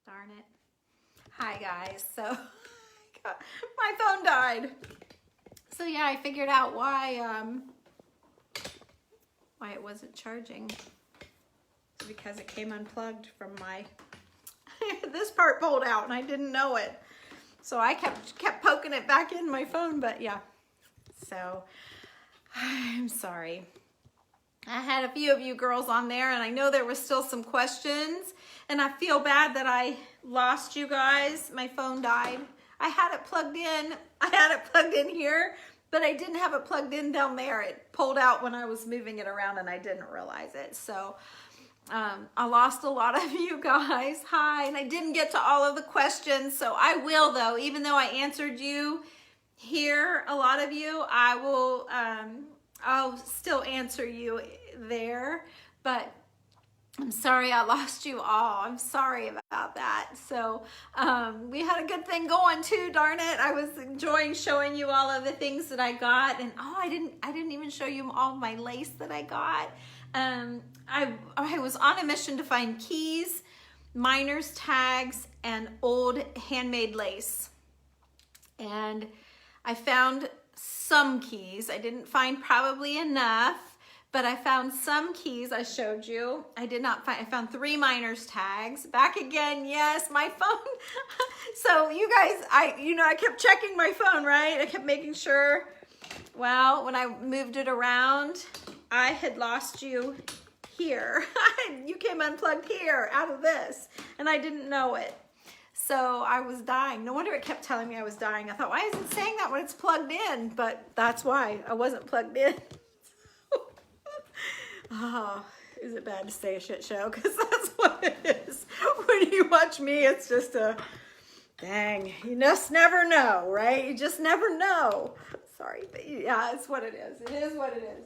Darn it. Hi guys, so my phone died. So yeah, I figured out why it wasn't charging. It's because it came unplugged from my, this part pulled out and I didn't know it. So I kept poking it back in my phone, but yeah. So I'm sorry. I had a few of you girls on there and I know there was still some questions and I feel bad that I lost you guys. My phone died. I had it plugged in. I had it plugged in here, but I didn't have it plugged in down there. It pulled out when I was moving it around and I didn't realize it. So I lost a lot of you guys. Hi, and I didn't get to all of the questions. So I will though, even though I answered you here, a lot of you, I will, I'll still answer you there, but I'm sorry I lost you all. I'm sorry about that. So we had a good thing going too, darn it. I was enjoying showing you all of the things that I got, and I didn't even show you all my lace that I got. I was on a mission to find keys, miner's tags, and old handmade lace. And I found some keys. I didn't find probably enough, but I found some keys I showed you. I found 3 miner's tags. Back again, yes, my phone. So you guys, I kept checking my phone, right? I kept making sure. Well, when I moved it around, I had lost you here. You came unplugged here out of this, and I didn't know it. So I was dying. No wonder it kept telling me I was dying. I thought, why isn't it saying that when it's plugged in? But that's why I wasn't plugged in. Oh, is it bad to say a shit show? Because that's what it is. When you watch me, it's just a, dang, you just never know, right? You just never know. Sorry, but yeah, it's what it is. It is what it is.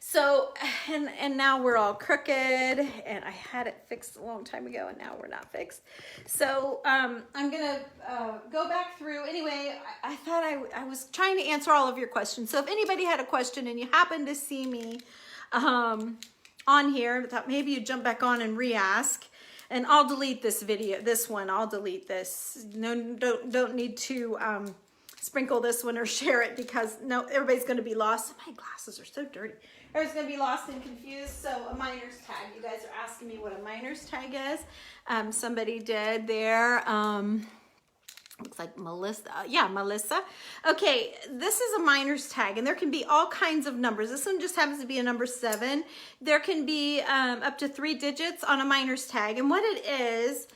So, and now we're all crooked, and I had it fixed a long time ago, and now we're not fixed. So, I'm gonna go back through. Anyway, I thought I was trying to answer all of your questions. So if anybody had a question and you happen to see me on here, I thought maybe you'd jump back on and re-ask. And I'll delete this video, this one, I'll delete this. No, don't need to sprinkle this one or share it, because no, everybody's gonna be lost. My glasses are so dirty. Everyone's gonna be lost and confused. So a miner's tag, you guys are asking me what a miner's tag is. Somebody did there, looks like Melissa, yeah, Melissa. Okay, this is a miner's tag, and there can be all kinds of numbers. This one just happens to be a number 7. There can be up to 3 digits on a miner's tag, and what it is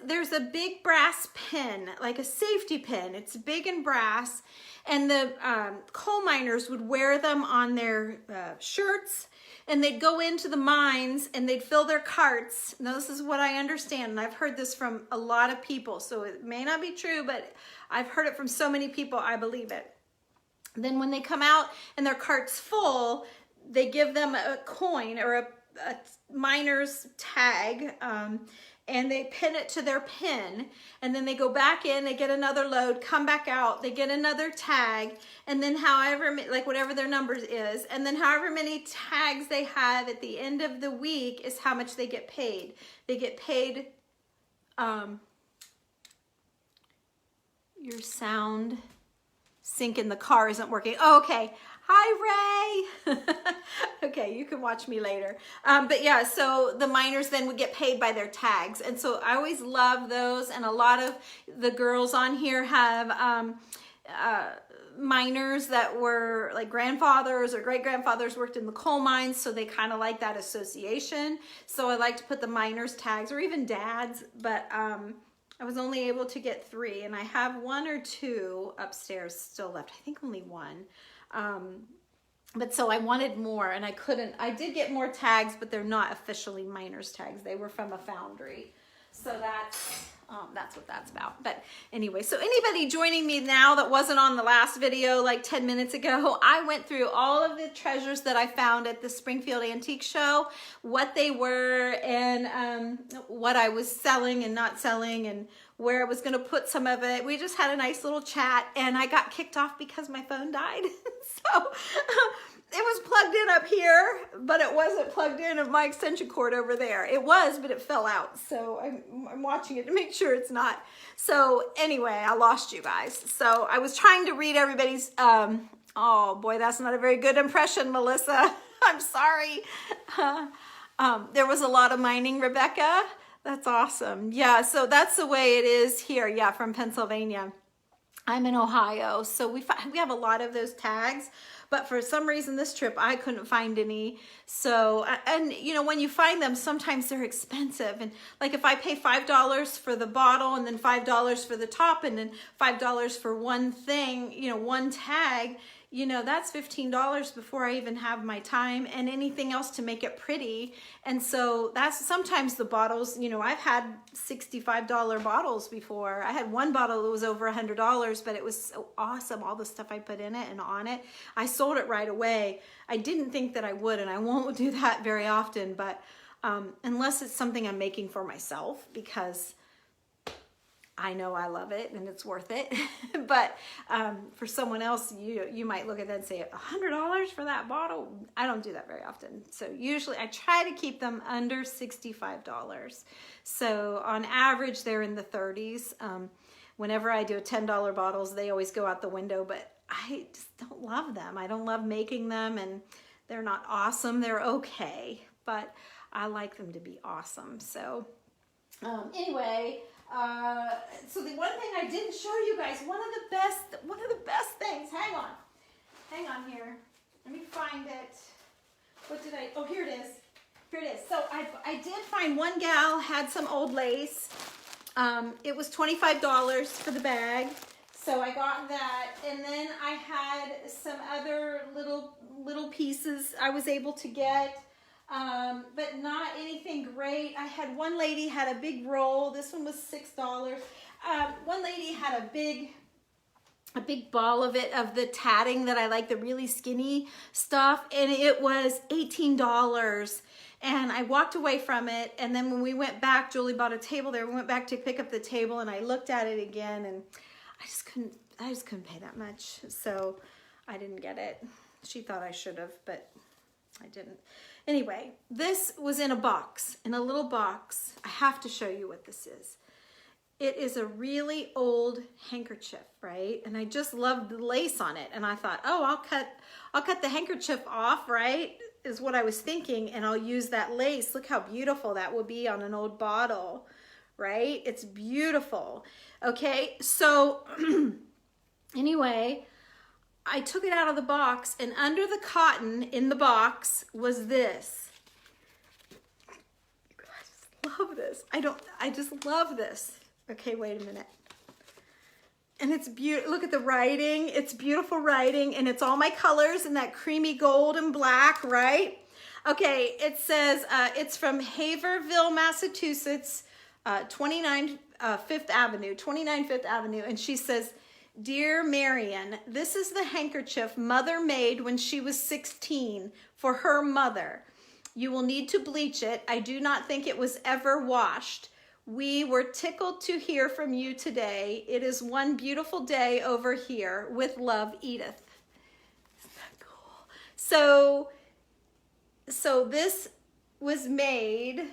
there's a big brass pin, like a safety pin. It's big and brass, and the coal miners would wear them on their shirts, and they'd go into the mines and they'd fill their carts. Now, this is what I understand, and I've heard this from a lot of people, so it may not be true, but I've heard it from so many people, I believe it. Then when they come out and their cart's full, they give them a coin or a miner's tag, and they pin it to their pin, and then they go back in, they get another load, come back out, they get another tag, and then however, like whatever their numbers is, and then however many tags they have at the end of the week is how much they get paid. They get paid, your sound sync in the car isn't working. Oh, okay. Hi, Ray. Okay, you can watch me later. But yeah, so the miners then would get paid by their tags. And so I always love those. And a lot of the girls on here have miners that were like grandfathers or great-grandfathers worked in the coal mines. So they kind of like that association. So I like to put the miners tags, or even dads. But I was only able to get 3. And I have 1 or 2 upstairs still left. I think only 1. But so I wanted more, and I couldn't. I did get more tags, but they're not officially miner's tags. They were from a foundry. So that's what that's about. But anyway, so anybody joining me now that wasn't on the last video like 10 minutes ago, I went through all of the treasures that I found at the Springfield Antique Show, what they were, and what I was selling and not selling, and where I was going to put some of it. We just had a nice little chat, and I got kicked off because my phone died. So it was plugged in up here, but it wasn't plugged in of my extension cord over there. It was, but it fell out. So I'm watching it to make sure it's not. So anyway, I lost you guys. So I was trying to read everybody's, oh boy, that's not a very good impression, Melissa. I'm sorry. There was a lot of mining, Rebecca. That's awesome. Yeah, so that's the way it is here. Yeah, from Pennsylvania. I'm in Ohio, so we have a lot of those tags, but for some reason this trip I couldn't find any. So, and you know, when you find them, sometimes they're expensive. And like if I pay $5 for the bottle and then $5 for the top and then $5 for one thing, you know, one tag, you know, that's $15 before I even have my time and anything else to make it pretty. And so that's sometimes the bottles, you know, I've had $65 bottles before. I had one bottle that was over $100, but it was so awesome. All the stuff I put in it and on it, I sold it right away. I didn't think that I would, and I won't do that very often, but unless it's something I'm making for myself, because I know I love it and it's worth it. But for someone else, you might look at that and say, $100 for that bottle? I don't do that very often. So usually I try to keep them under $65. So on average, they're in the 30s. Whenever I do $10 bottles, they always go out the window, but I just don't love them. I don't love making them, and they're not awesome. They're okay, but I like them to be awesome. So anyway, so the one thing I didn't show you guys, one of the best things, hang on here. Let me find it. Oh, here it is. So I did find one gal had some old lace. It was $25 for the bag. So I got that. And then I had some other little pieces I was able to get. But not anything great. I had one lady had a big roll. This one was $6. One lady had a big ball of it, of the tatting that I like, the really skinny stuff, and it was $18. And I walked away from it, and then when we went back, Julie bought a table there. We went back to pick up the table, and I looked at it again, and I just couldn't pay that much. So I didn't get it. She thought I should have, but I didn't. Anyway, this was in a box, in a little box. I have to show you what this is. It is a really old handkerchief, right? And I just loved the lace on it. And I thought, oh, I'll cut the handkerchief off, right? Is what I was thinking. And I'll use that lace. Look how beautiful that would be on an old bottle, right? It's beautiful. Okay, so anyway, I took it out of the box, and under the cotton in the box was this. I just love this. I just love this. Okay, wait a minute. And it's beautiful. Look at the writing. It's beautiful writing, and it's all my colors in that creamy gold and black, right? Okay, it says it's from Haverhill, Massachusetts, 29 Fifth Avenue, and she says, "Dear Marian, this is the handkerchief Mother made when she was 16 for her mother. You will need to bleach it. I do not think it was ever washed. We were tickled to hear from you today. It is one beautiful day over here. With love, Edith." Isn't that cool? So this was made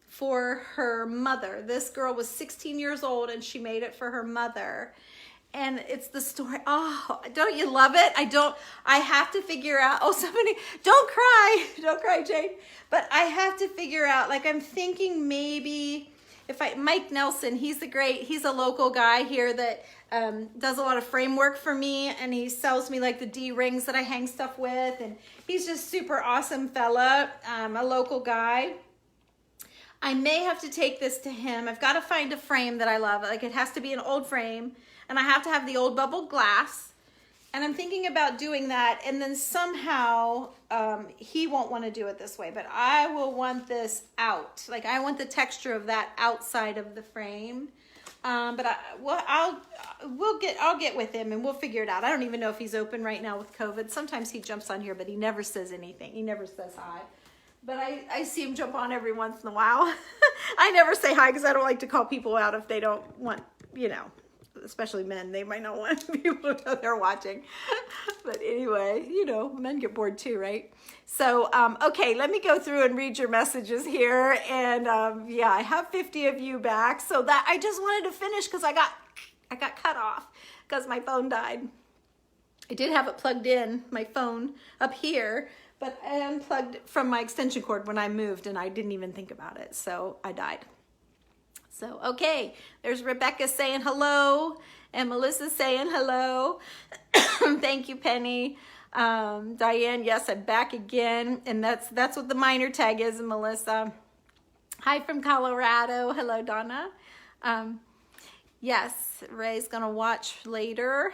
for her mother. This girl was 16 years old, and she made it for her mother. And it's the story. Oh, don't you love it? I have to figure out, oh, somebody, don't cry, Jane. But I have to figure out, like, I'm thinking maybe Mike Nelson, he's a local guy here that does a lot of framework for me, and he sells me like the D rings that I hang stuff with, and he's just super awesome fella, a local guy. I may have to take this to him. I've got to find a frame that I love. Like, it has to be an old frame, and I have to have the old bubble glass. And I'm thinking about doing that, and then somehow he won't want to do it this way, but I will want this out. Like, I want the texture of that outside of the frame. But I'll get with him, and we'll figure it out. I don't even know if he's open right now with COVID. Sometimes he jumps on here, but he never says anything. He never says hi. But I see him jump on every once in a while. I never say hi because I don't like to call people out if they don't want, especially men, they might not want people to know they're watching. But anyway, you know, men get bored too, right? So, okay, let me go through and read your messages here. And yeah, I have 50 of you back. So that I just wanted to finish because I got cut off because my phone died. I did have it plugged in, my phone up here, but I unplugged from my extension cord when I moved and I didn't even think about it. So I died. So, okay, there's Rebecca saying hello and Melissa saying hello. Thank you, Penny. Diane, yes, I'm back again. And that's what the minor tag is, Melissa. Hi from Colorado. Hello, Donna. Yes, Ray's gonna watch later.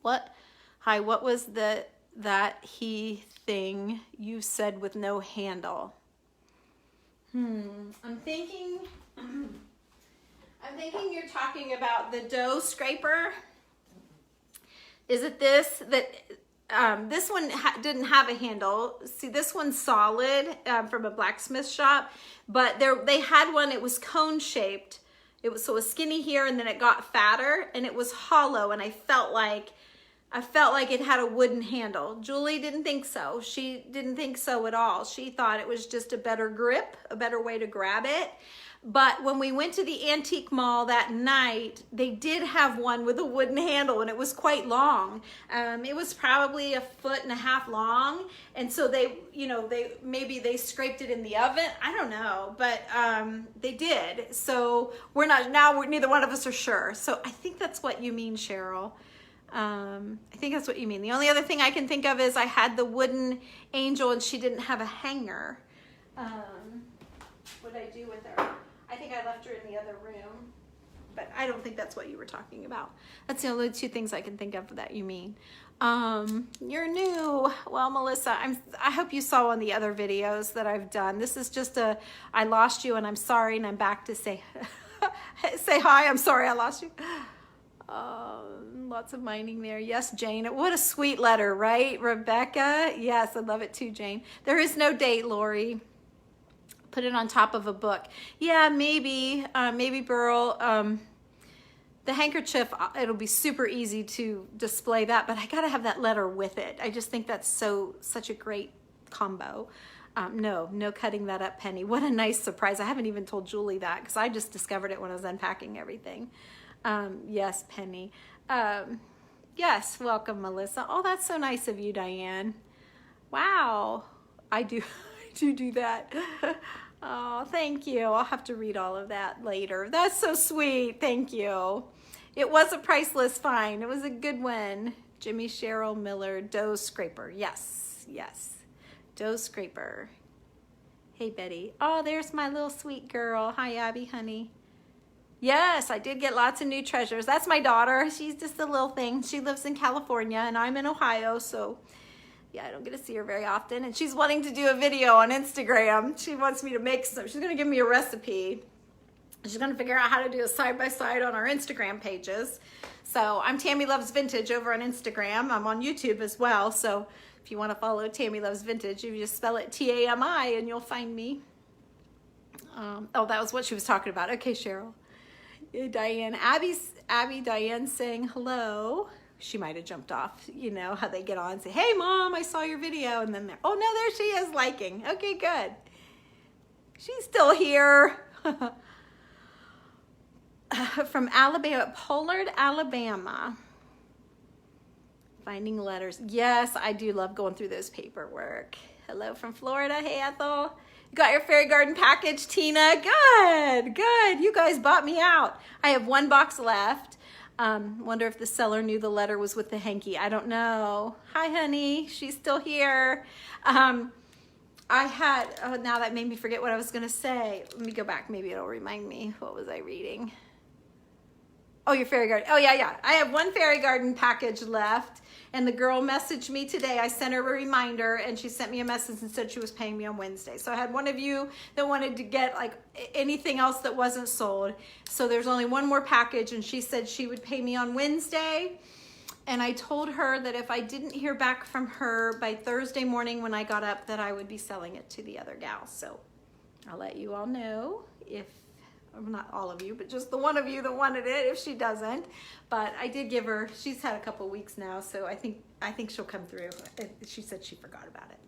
What was that he thing you said with no handle? I'm thinking you're talking about the dough scraper. Is it this this one didn't have a handle. See, this one's solid from a blacksmith shop, but they had one. It was cone shaped. It was skinny here, and then it got fatter, and it was hollow. And I felt like it had a wooden handle. Julie didn't think so. She didn't think so at all. She thought it was just a better grip, a better way to grab it. But when we went to the antique mall that night, they did have one with a wooden handle, and it was quite long. It was probably 1.5 feet long. And so maybe they scraped it in the oven. I don't know, but they did. So neither one of us are sure. So I think that's what you mean, Cheryl. I think that's what you mean. The only other thing I can think of is I had the wooden angel and she didn't have a hanger. What did I do with her? I think I left her in the other room, but I don't think that's what you were talking about. That's the only two things I can think of that you mean. You're new. Well, Melissa, I hope you saw one of the other videos that I've done. This is just I lost you and I'm sorry, and I'm back to say hi. I'm sorry I lost you. Lots of mining there. Yes, Jane. What a sweet letter, right? Rebecca. Yes, I love it too, Jane. There is no date, Lori. Put it on top of a book. Yeah, maybe Burl. The handkerchief, it'll be super easy to display that, but I gotta have that letter with it. I just think that's such a great combo. No cutting that up, Penny. What a nice surprise. I haven't even told Julie that because I just discovered it when I was unpacking everything. Yes, Penny. Yes, welcome, Melissa. Oh, that's so nice of you, Diane. Wow, I do that. Oh, thank you. I'll have to read all of that later. That's so sweet. Thank you. It was a priceless find. It was a good one. Jimmy Cheryl Miller, dough scraper. Yes. Dough scraper. Hey, Betty. Oh, there's my little sweet girl. Hi, Abby, honey. Yes, I did get lots of new treasures. That's my daughter. She's just a little thing. She lives in California and I'm in Ohio, so yeah, I don't get to see her very often. And she's wanting to do a video on Instagram. She wants me to make some. She's going to give me a recipe. She's going to figure out how to do a side-by-side on our Instagram pages. So I'm Tammy Loves Vintage over on Instagram. I'm on YouTube as well. So if you want to follow Tammy Loves Vintage, you just spell it T-A-M-I and you'll find me. Oh, that was what she was talking about. Okay, Cheryl. Diane, Diane saying hello. She might have jumped off. You know how they get on and say, hey, Mom, I saw your video. And then, oh, no, there she is liking. Okay, good. She's still here. From Alabama, Pollard, Alabama. Finding letters. Yes, I do love going through those paperwork. Hello from Florida. Hey, Ethel. You got your Fairy Garden package, Tina? Good. You guys bought me out. I have one box left. Wonder if the seller knew the letter was with the hanky. I don't know. Hi, honey. She's still here. Now that made me forget what I was going to say. Let me go back. Maybe it'll remind me. What was I reading? Oh, your Fairy Garden. Oh, yeah. I have one Fairy Garden package left. And the girl messaged me today. I sent her a reminder and she sent me a message and said she was paying me on Wednesday. So I had one of you that wanted to get like anything else that wasn't sold. So there's only one more package and she said she would pay me on Wednesday. And I told her that if I didn't hear back from her by Thursday morning when I got up, that I would be selling it to the other gal. So I'll let you all know if not all of you, but just the one of you that wanted it if she doesn't. But I did give her, she's had a couple weeks now, so I think she'll come through. She said she forgot about it.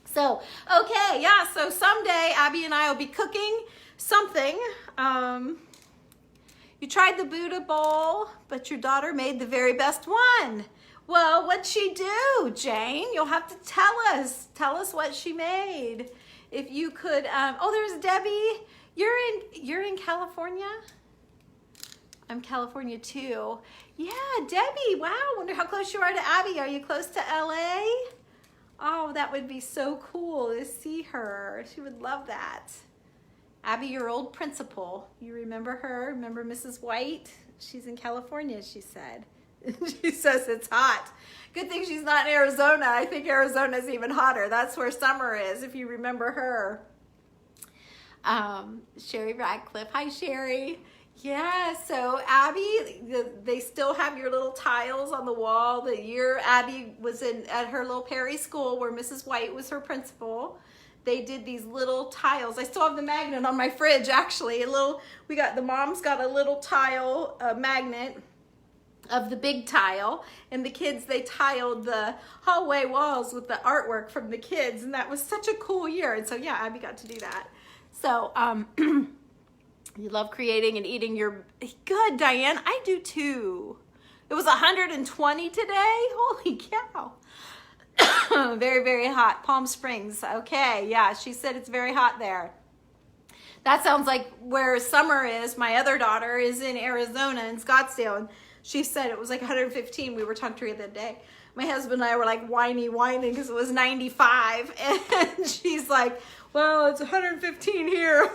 So, okay, yeah, so someday Abby and I will be cooking something. You tried the Buddha bowl, but your daughter made the very best one. Well, what'd she do, Jane? You'll have to tell us. Tell us what she made. If you could, oh, there's Debbie. You're in California? I'm California too. Yeah, Debbie, wow, wonder how close you are to Abby. Are you close to LA? Oh, that would be so cool to see her. She would love that. Abby, your old principal. You remember her? Remember Mrs. White? She's in California, she said. She says it's hot. Good thing she's not in Arizona. I think Arizona's even hotter. That's where summer is, if you remember her. Sherry Radcliffe. Hi, Sherry. Yeah, so Abby, they still have your little tiles on the wall. The year Abby was at her little Perry school where Mrs. White was her principal, they did these little tiles. I still have the magnet on my fridge, actually. The mom's got a little tile magnet of the big tile, and the kids, they tiled the hallway walls with the artwork from the kids, and that was such a cool year. And so yeah, Abby got to do that. So you love creating and eating your, good, Diane, I do too. It was 120 today, holy cow. Very, very hot. Palm Springs, okay, yeah, she said it's very hot there. That sounds like where summer is. My other daughter is in Arizona, in Scottsdale, and she said it was like 115. We were talking to her the other day. My husband and I were like whining because it was 95, and she's like, well, it's 115 here.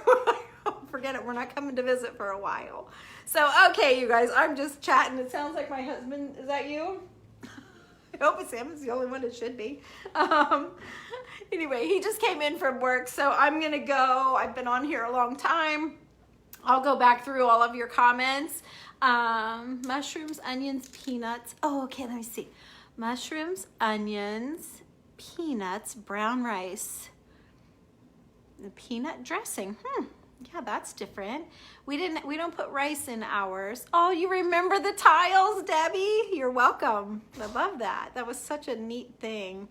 Forget it, we're not coming to visit for a while. So, okay, you guys, I'm just chatting. It sounds like my husband, is that you? I hope it's him. It's the only one it should be. Anyway, he just came in from work, so I'm gonna go. I've been on here a long time. I'll go back through all of your comments. Mushrooms, onions, peanuts. Oh, okay, let me see. Mushrooms, onions, peanuts, brown rice, the peanut dressing. Yeah, that's different. We don't put rice in ours. Oh, you remember the tiles, Debbie? You're welcome. I love that. That was such a neat thing.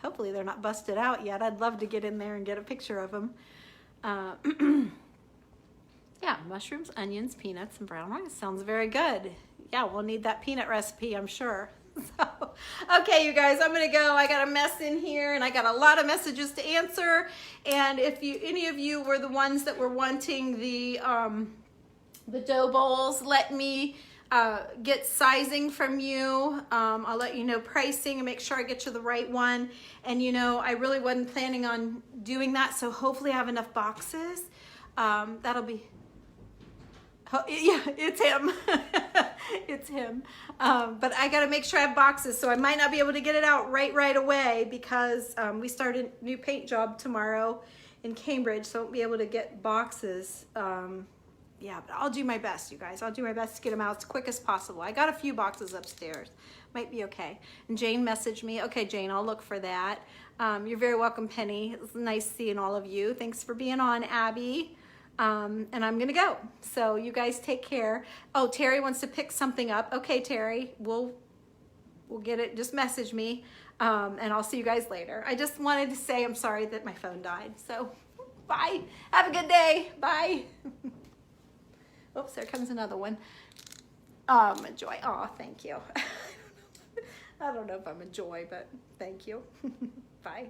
Hopefully they're not busted out yet. I'd love to get in there and get a picture of them. Yeah, mushrooms, onions, peanuts, and brown rice. Sounds very good. Yeah, we'll need that peanut recipe, I'm sure. So, okay, you guys, I'm gonna go. I got a mess in here, and I got a lot of messages to answer. And if any of you were the ones that were wanting the dough bowls, let me get sizing from you. I'll let you know pricing and make sure I get you the right one. And you know, I really wasn't planning on doing that, so hopefully I have enough boxes. That'll be. Oh, yeah, it's him. It's him. But I got to make sure I have boxes, so I might not be able to get it out right away because we start a new paint job tomorrow in Cambridge, so I won't be able to get boxes. Yeah, but I'll do my best, you guys. I'll do my best to get them out as quick as possible. I got a few boxes upstairs. Might be okay. And Jane messaged me. Okay, Jane, I'll look for that. You're very welcome, Penny. It's nice seeing all of you. Thanks for being on, Abby. And I'm gonna go. So you guys take care. Oh, Terry wants to pick something up. Okay, Terry, we'll get it. Just message me, and I'll see you guys later. I just wanted to say I'm sorry that my phone died. So bye. Have a good day. Bye. Oops, there comes another one. A joy. Oh, thank you. I don't know if I'm a joy, but thank you. Bye.